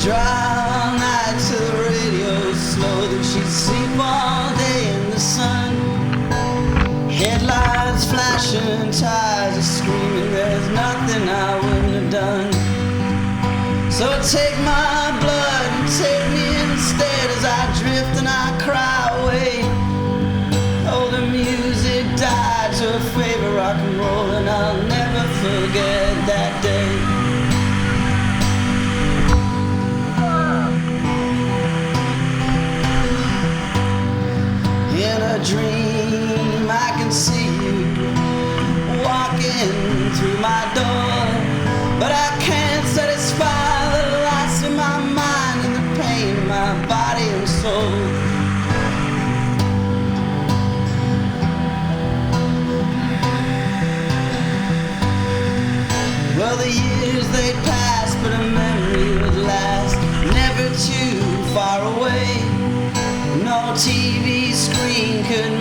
drive all night to the radio slow, then she'd sleep all day in the sun. Headlights flashing, tires are screaming, there's nothing I wouldn't have done. So take my blood and take me instead as I drift and I cry away. Oh, the music died to a favorite rock and roll, and I'll never forget that day. In a dream I can see you walking through my door, but I can't satisfy the loss in my mind and the pain in my body and soul. Well, the years they passed, but a memory would last, never too far away. No TV screen could